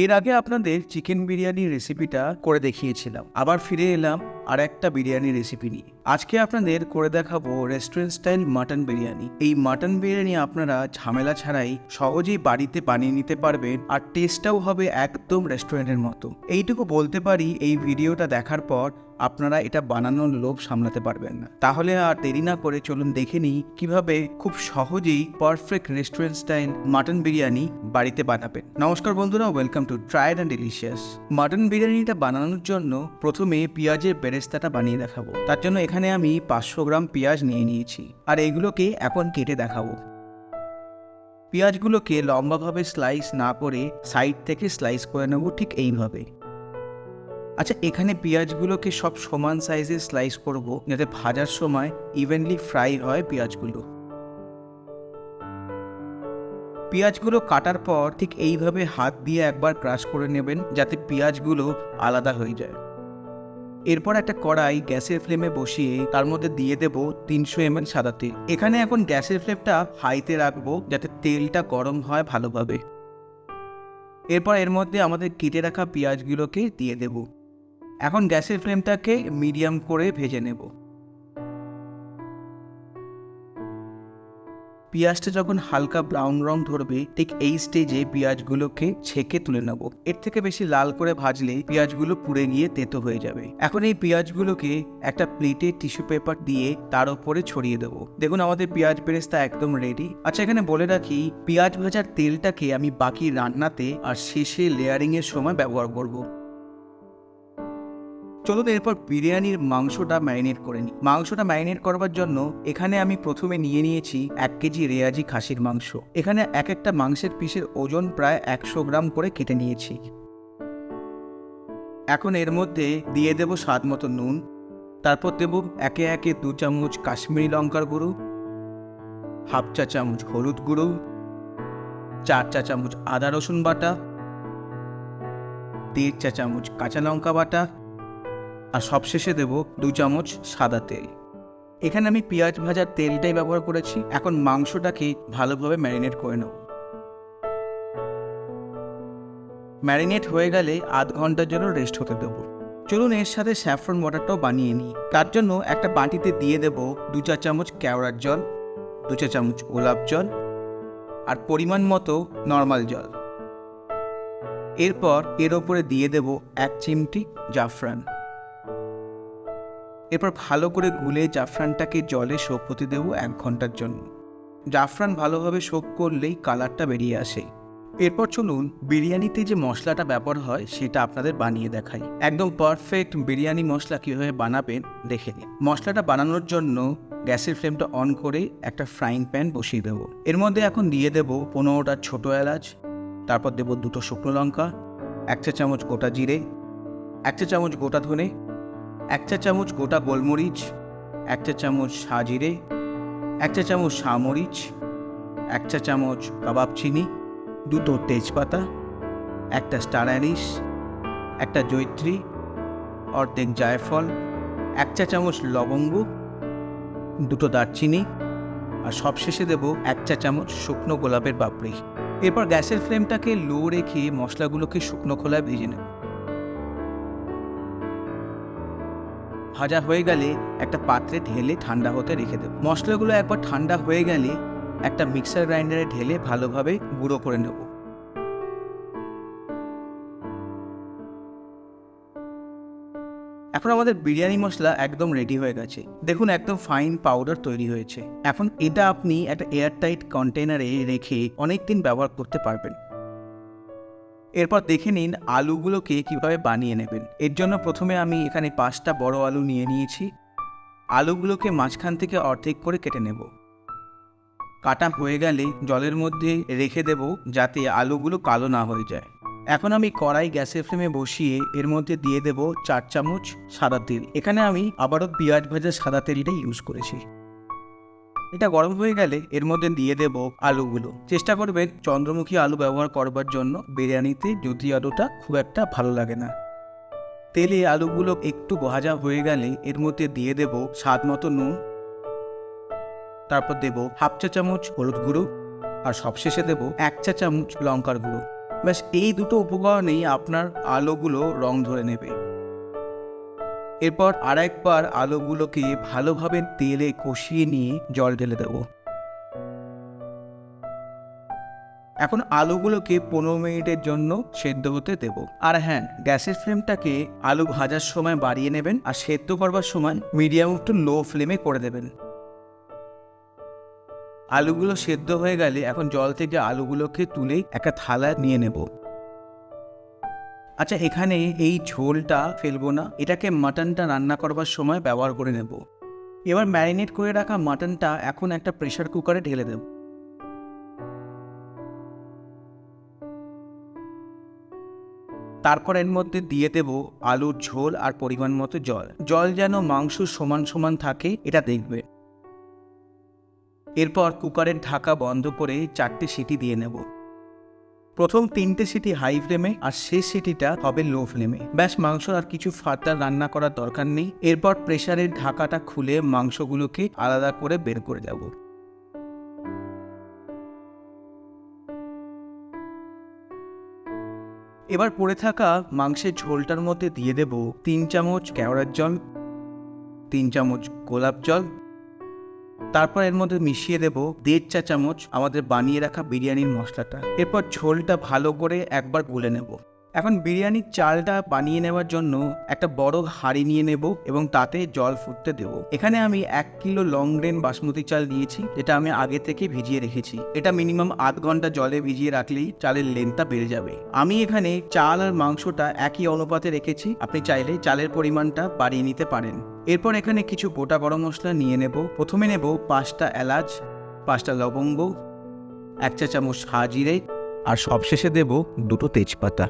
এর আগে আপনাদের চিকেন বিরিয়ানির রেসিপিটা করে দেখিয়েছিলাম, আবার ফিরে এলাম আর একটা বিরিয়ানি রেসিপি নিয়ে। আজকে আপনাদের করে দেখাবো রেস্টুরেন্ট স্টাইল মাটন বিরিয়ানি। এই মাটন বিরিয়ানি আপনারা ঝামেলা ছাড়াই সহজেই বাড়িতে বানিয়ে নিতে পারবেন, আর টেস্টটাও হবে একদম রেস্টুরেন্টের মতো। এইটুকু বলতে পারি, এই ভিডিওটা দেখার পর আপনারা এটা বানানোর লোভ সামলাতে পারবেন না। তাহলে আর দেরি না করে চলুন দেখে নিই কিভাবে খুব সহজেই perfect restaurant style mutton biryani বাড়িতে বানাবেন। নমস্কার বন্ধুরা, welcome to tried and delicious. Mutton বিরিয়ানিটা বানানোর জন্য প্রথমে পেঁয়াজের বেরেস্তাটা বানিয়ে দেখাবো। তার জন্য এখানে আমি 500 গ্রাম পেঁয়াজ নিয়ে নিয়েছি, আর এইগুলোকে এখন কেটে দেখাবো। পেঁয়াজগুলোকে লম্বাভাবে স্লাইস না করে সাইড থেকে স্লাইস করে নেব, ঠিক এইভাবে। আচ্ছা, এখানে পেঁয়াজগুলোকে সব সমান সাইজে স্লাইস করব, যাতে ভাজার সময় ইভেনলি ফ্রাই হয় পেঁয়াজগুলো। পেঁয়াজগুলো কাটার পর ঠিক এইভাবে হাত দিয়ে একবার ক্রাশ করে নেবেন, যাতে পেঁয়াজগুলো আলাদা হয়ে যায়। এরপর একটা কড়াই গ্যাসের ফ্লেমে বসিয়ে তার মধ্যে দিয়ে দেব 300 ml সাদা তেল। এখানে এখন গ্যাসের ফ্লেমটা হাইতে রাখবো, যাতে তেলটা গরম হয় ভালোভাবে। এরপর এর মধ্যে আমাদের কেটে রাখা পেঁয়াজগুলোকে দিয়ে দেব। এখন গ্যাসের ফ্লেমটাকে মিডিয়াম করে ভেজে নেব। পেঁয়াজটা যখন হালকা ব্রাউন রং ধরবে, ঠিক এই স্টেজে পেঁয়াজগুলোকে ছেঁকে তুলে নেব। এর থেকে বেশি লাল করে ভাজলে পেঁয়াজগুলো পুড়ে গিয়ে তেতো হয়ে যাবে। এখন এই পেঁয়াজগুলোকে একটা প্লেটে টিস্যু পেপার দিয়ে তার উপরে ছড়িয়ে দেবো। দেখুন, আমাদের পেঁয়াজ বেরেস্তা একদম রেডি। আচ্ছা, এখানে বলে রাখি, পেঁয়াজ ভাজার তেলটাকে আমি বাকি রান্নাতে আর শেষে লেয়ারিং এর সময় ব্যবহার করব। চলুন এরপর বিরিয়ানির মাংসটা ম্যারিনেট করে নিই। মাংসটা ম্যারিনেট করবার জন্য এখানে আমি প্রথমে নিয়ে নিয়েছি 1 কেজি রেয়াজি খাসির মাংস। এখানে এক একটা মাংসের পিসের ওজন প্রায় 100 গ্রাম করে কেটে নিয়েছি। এখন এর মধ্যে দিয়ে দেব স্বাদ মতো নুন, তারপর দেব একে একে 2 চামচ কাশ্মীরি লঙ্কার গুঁড়ো, হাফ চা চামচ হলুদ গুঁড়ো, 4 চা চামচ আদা রসুন বাটা, 1.5 চা চামচ কাঁচা লঙ্কা বাটা, আর সবশেষে দেব 2 চামচ সাদা তেল। এখানে আমি পেঁয়াজ ভাজার তেলটাই ব্যবহার করেছি। এখন মাংসটাকে ভালোভাবে ম্যারিনেট করে নেব। ম্যারিনেট হয়ে গেলে আধ ঘন্টার জন্য রেস্ট হতে দেব। চলুন এর সাথে স্যাফরন ওয়াটারটাও বানিয়ে নিই। তার জন্য একটা বাটিতে দিয়ে দেব 2 চা চামচ কেওড়ার জল, 2 চা চামচ গোলাপ জল, আর পরিমাণ মতো নর্মাল জল। এরপর এর ওপরে দিয়ে দেব 1 চিমটি জাফরান। এরপর ভালো করে গুলে জাফরানটাকে জলে সোক হতে দেবো 1 ঘন্টার জন্য। জাফরান ভালোভাবে সোক করলেই কালারটা বেরিয়ে আসে। এরপর চলুন বিরিয়ানিতে যে মশলাটা ব্যবহার হয় সেটা আপনাদের বানিয়ে দেখাই। একদম পারফেক্ট বিরিয়ানি মশলা কীভাবে বানাবেন দেখে নিন। মশলাটা বানানোর জন্য গ্যাসের ফ্লেমটা অন করে একটা ফ্রাইং প্যান বসিয়ে দেবো। এর মধ্যে এখন দিয়ে দেব 15টা ছোটো এলাচ, তারপর দেব 2টো শুকনো লঙ্কা, 1 চা চামচ গোটা জিরে, 1 চা চামচ গোটা ধনে, 1 চা চামচ গোটা গোলমরিচ, 1 চা চামচ সাজিরে, 1 চা চামচ সামরিচ, 1 চা চামচ কাবাব চিনি, 2টো তেজপাতা, একটা স্টার অ্যানিস, একটা জয়িত্রী, অর্ধেক জায়ফল, 1 চা চামচ লবঙ্গ, 2টো দারচিনি, আর সবশেষে দেব 1 চা চামচ শুকনো গোলাপের পাপড়ি। এরপর গ্যাসের ফ্লেমটাকে লো রেখে মশলাগুলোকে শুকনো খোলায় ভেজে নেব। ভাজা হয়ে গেলে একটা পাত্রে ঢেলে ঠান্ডা হতে রেখে দেব। মশলাগুলো একবার ঠান্ডা হয়ে গেলে একটা মিক্সার গ্রাইন্ডারে ঢেলে ভালোভাবে গুঁড়ো করে নেব। এখন আমাদের বিরিয়ানি মশলা একদম রেডি হয়ে গেছে। দেখুন, একদম ফাইন পাউডার তৈরি হয়েছে। এখন এটা আপনি একটা এয়ারটাইট কন্টেনারে রেখে অনেক দিন ব্যবহার করতে পারবেন। এরপর দেখে নিন আলুগুলোকে কিভাবে বানিয়ে নেবেন। এর জন্য প্রথমে আমি এখানে 5টা বড় আলু নিয়ে নিয়েছি। আলুগুলোকে মাঝখান থেকে অর্ধেক করে কেটে নেব। কাটা হয়ে গেলে জলের মধ্যে রেখে দেব, যাতে আলুগুলো কালো না হয়ে যায়। এখন আমি কড়াই গ্যাসের ফ্লেমে বসিয়ে এর মধ্যে দিয়ে দেব 4 চামচ সাদা তেল। এখানে আমি আবারও পেঁয়াজ ভাজা সাদা তেলটাই ইউজ করেছি। এটা গরম হয়ে গেলে এর মধ্যে দিয়ে দেব আলুগুলো। চেষ্টা করবেন চন্দ্রমুখী আলু ব্যবহার করবার জন্য বিরিয়ানিতে, যদি আলুটা খুব একটা ভালো লাগে না। তেলে আলুগুলো একটু ভাজা হয়ে গেলে এর মধ্যে দিয়ে দেব স্বাদ মতো নুন, তারপর দেব হাফ চা চামচ হলুদ গুঁড়ো, আর সবশেষে দেব 1 চা চামচ লঙ্কার গুঁড়ো। ব্যাস এই দুটো উপকরণেই আপনার আলুগুলো রং ধরে নেবে। এরপর আরেকবার আলুগুলোকে ভালোভাবে তেলে কষিয়ে নিয়ে জল ঢেলে দেব। এখন আলুগুলোকে 15 মিনিটের জন্য সেদ্ধ হতে দেব। আর হ্যাঁ, গ্যাসের ফ্লেমটাকে আলু ভাজার সময় বাড়িয়ে নেবেন, আর সেদ্ধ করবার সময় মিডিয়াম টু লো ফ্লেমে করে দেবেন। আলুগুলো সেদ্ধ হয়ে গেলে এখন জল থেকে আলুগুলোকে তুলে একটা থালায় নিয়ে নেব। আচ্ছা, এখানে এই ঝোলটা ফেলবো না, এটাকে মাটনটা রান্না করবার সময় ব্যবহার করে নেব। এবার ম্যারিনেট করে রাখা মাটনটা এখন একটা প্রেসার কুকারে ঢেলে দেব। তারপর এর মধ্যে দিয়ে দেব আলুর ঝোল আর পরিমাণ মতো জল। জল যেন মাংস সমান সমান থাকে এটা দেখবে। এরপর কুকারের ঢাকা বন্ধ করে 4টে সিটি দিয়ে নেব। প্রথম 3টে সিটি হাই ফ্লেমে আর শেষ সিটিটা হবে লো ফ্লেমে। ব্যাস, মাংস আর কিছু ফার্দার রান্না করার দরকার নেই। এরপর প্রেসারের ঢাকাটা খুলে মাংসগুলোকে আলাদা করে বের করে দেব। এবার পড়ে থাকা মাংসের ঝোলটার মধ্যে দিয়ে দেব 3 চামচ কেওড়ার জল, 3 চামচ গোলাপ জল। তারপর এর মধ্যে মিশিয়ে দেব 1.5 চা চামচ আমাদের বানিয়ে রাখা বিরিয়ানির মশলাটা। এরপর ঝোলটা ভালো করে একবার গুলে নেব। এখন বিরিয়ানির চালটা বানিয়ে নেওয়ার জন্য একটা বড় হাঁড়ি নিয়ে নেব এবং তাতে জল ফুটতে দেব। এখানে আমি 1 কিলো লং গ্রেন বাসমতি চাল নিয়েছি, যেটা আমি আগে থেকে ভিজিয়ে রেখেছি। এটা মিনিমাম আধ ঘন্টা জলে ভিজিয়ে রাখলেই চালের লেন্থটা বেড়ে যাবে। আমি এখানে চাল আর মাংসটা একই অনুপাতে রেখেছি, আপনি চাইলে চালের পরিমাণটা বাড়িয়ে নিতে পারেন। এরপর এখানে কিছু গোটা গরম মশলা নিয়ে নেব। প্রথমে নেব 5টা এলাচ, 5টা লবঙ্গ, 1 চা চামচ সাজিরে, আর সবশেষে দেব 2টো তেজপাতা।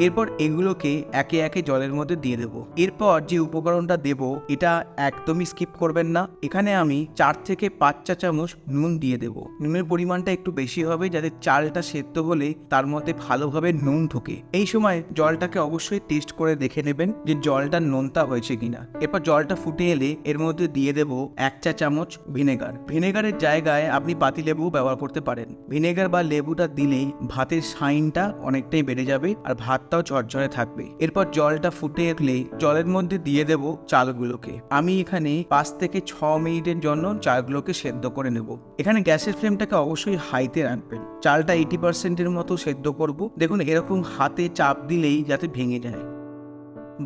এরপর এগুলোকে একে একে জলের মধ্যে দিয়ে দেব। এরপর যে উপকরণটা দেব এটা একদমই স্কিপ করবেন না। এখানে আমি 4 থেকে 5 চা চামচ নুন দিয়ে দেব। নুনের পরিমাণটা একটু বেশি হবে, যাতে চালটা সেদ্ধ হলে তার মধ্যে ভালোভাবে নুন ঢোকে। এই সময় জলটাকে অবশ্যই টেস্ট করে দেখে নেবেন যে জলটা নোনতা হয়েছে কিনা। এরপর জলটা ফুটে এলে এর মধ্যে দিয়ে দেব 1 চা চামচ ভিনেগার। ভিনেগারের জায়গায় আপনি পাতিলেবু ব্যবহার করতে পারেন। ভিনেগার বা লেবুটা দিলেই ভাতের শাইনটা অনেকটাই বেড়ে যাবে আর ভাতটাও ঝরঝরে থাকবে। এরপর জলটা ফুটে এলে জলের মধ্যে দিয়ে দেব চালগুলোকে। আমি এখানে 5 থেকে 6 মিনিটের জন্য চালগুলোকে সেদ্ধ করে নেব। এখানে গ্যাসের ফ্লেমটাকে অবশ্যই হাইতে রাখবেন। চালটা 80%-এর মতো সেদ্ধ করব। দেখুন, এরকম হাতে চাপ দিলেই যাতে ভেঙে যায়।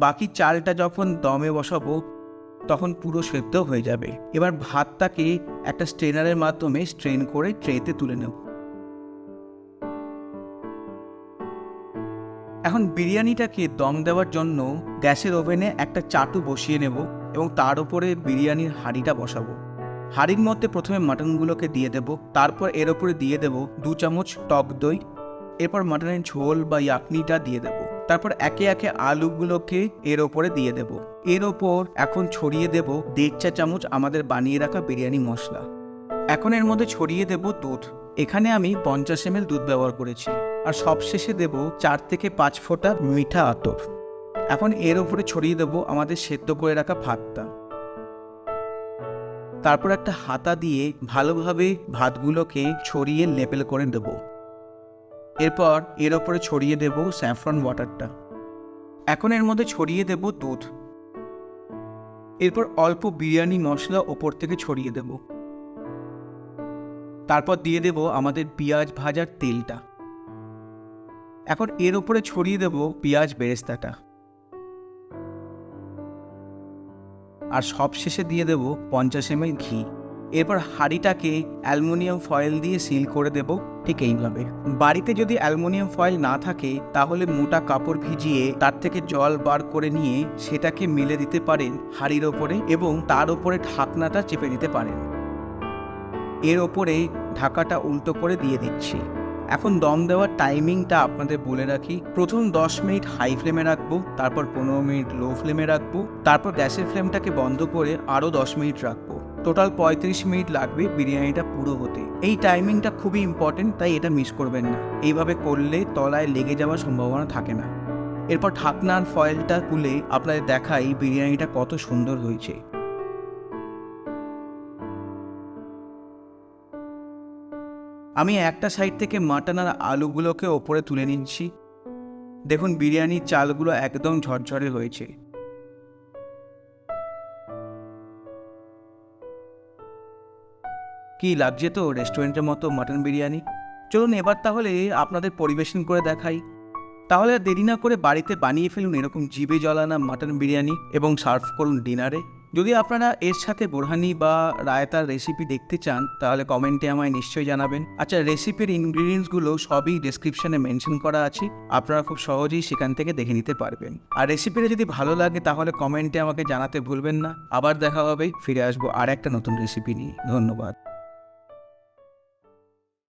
বাকি চালটা যখন দমে বসাবো তখন পুরো সেদ্ধ হয়ে যাবে। এবার ভাতটাকে একটা স্ট্রেনারের মাধ্যমে স্ট্রেন করে ট্রেতে তুলে নেব। এখন বিরিয়ানিটাকে দম দেওয়ার জন্য গ্যাসের ওভেনে একটা চাটু বসিয়ে নেব এবং তার উপরে বিরিয়ানির হাঁড়িটা বসাবো। হাঁড়ির মধ্যে প্রথমে মাটনগুলোকে দিয়ে দেব, তারপর এর ওপরে দিয়ে দেব 2 চামচ টক দই। এরপর মাটনের ঝোল বা ইয়াকনিটা দিয়ে দেব। তারপর একে একে আলুগুলোকে এর ওপরে দিয়ে দেব। এর ওপর এখন ছড়িয়ে দেব 1.5 চা চামচ আমাদের বানিয়ে রাখা বিরিয়ানি মশলা। এখন এর মধ্যে ছড়িয়ে দেব দুধ। এখানে আমি 50 ml দুধ ব্যবহার করেছি। আর সবশেষে দেব 4 থেকে 5 ফোঁটা মিঠা আতর। এখন এর উপরে ছড়িয়ে দেব আমাদের সেদ্ধ করে রাখা ভাতটা। তারপর একটা হাতা দিয়ে ভালোভাবে ভাতগুলোকে ছড়িয়ে লেবেল করে দেব। এরপর এর উপরে ছড়িয়ে দেব স্যাফরন ওয়াটারটা। এখন এর মধ্যে ছড়িয়ে দেব দুধ। এরপর অল্প বিরিয়ানি মশলা ওপর থেকে ছড়িয়ে দেব। তারপর দিয়ে দেব আমাদের পেঁয়াজ ভাজার তেলটা। এখন এর উপরে ছড়িয়ে দেব পেঁয়াজ বেরেস্তাটা। আর সবশেষে দিয়ে দেব 50 ml ঘি। এরপর হাঁড়িটাকে অ্যালুমিনিয়াম ফয়েল দিয়ে সিল করে দেব ঠিক এইভাবে। বাড়িতে যদি অ্যালুমিনিয়াম ফয়েল না থাকে তাহলে মোটা কাপড় ভিজিয়ে তার থেকে জল বার করে নিয়ে সেটাকে মেলে দিতে পারেন হাঁড়ির ওপরে এবং তার উপরে ঢাকনাটা চেপে দিতে পারেন। এর ওপরে ঢাকাটা উল্টো করে দিয়ে দিচ্ছি। এখন দম দেওয়ার টাইমিংটা আপনাদের বলে রাখি। প্রথম 10 মিনিট হাই ফ্লেমে রাখবো, তারপর 15 মিনিট লো ফ্লেমে রাখবো, তারপর গ্যাসের ফ্লেমটাকে বন্ধ করে আরও 10 মিনিট রাখবো। টোটাল 35 মিনিট লাগবে বিরিয়ানিটা পুরো হতে। এই টাইমিংটা খুবই ইম্পর্টেন্ট, তাই এটা মিস করবেন না। এইভাবে করলে তলায় লেগে যাওয়ার সম্ভাবনা থাকে না। এরপর ঢাকনার ফয়েলটা খুলে আপনাদের দেখাই বিরিয়ানিটা কত সুন্দর হয়েছে। আমি একটা সাইড থেকে মাটন আর আলুগুলোকে ওপরে তুলে নিচ্ছি। দেখুন বিরিয়ানির চালগুলো একদম ঝরঝরে হয়েছে। কি লাগছে তো রেস্টুরেন্টের মতো মাটন বিরিয়ানি। চলুন এবার তাহলে আপনাদের পরিবেশন করে দেখাই। তাহলে আর দেরি না করে বাড়িতে বানিয়ে ফেলুন এরকম জিভে জলানা মাটন বিরিয়ানি এবং সার্ভ করুন ডিনারে। যদি আপনারা এর সাথে বোরহানি বা রায়তার রেসিপি দেখতে চান তাহলে কমেন্টে আমায় নিশ্চয়ই জানাবেন। আচ্ছা, রেসিপির ইনগ্রিডিয়েন্টসগুলো সবই ডেসক্রিপশনে মেনশন করা আছে, আপনারা খুব সহজেই সেখান থেকে দেখে নিতে পারবেন। আর রেসিপিটা যদি ভালো লাগে তাহলে কমেন্টে আমাকে জানাতে ভুলবেন না। আবার দেখা হবে, ফিরে আসবো আর একটা নতুন রেসিপি নিয়ে। ধন্যবাদ।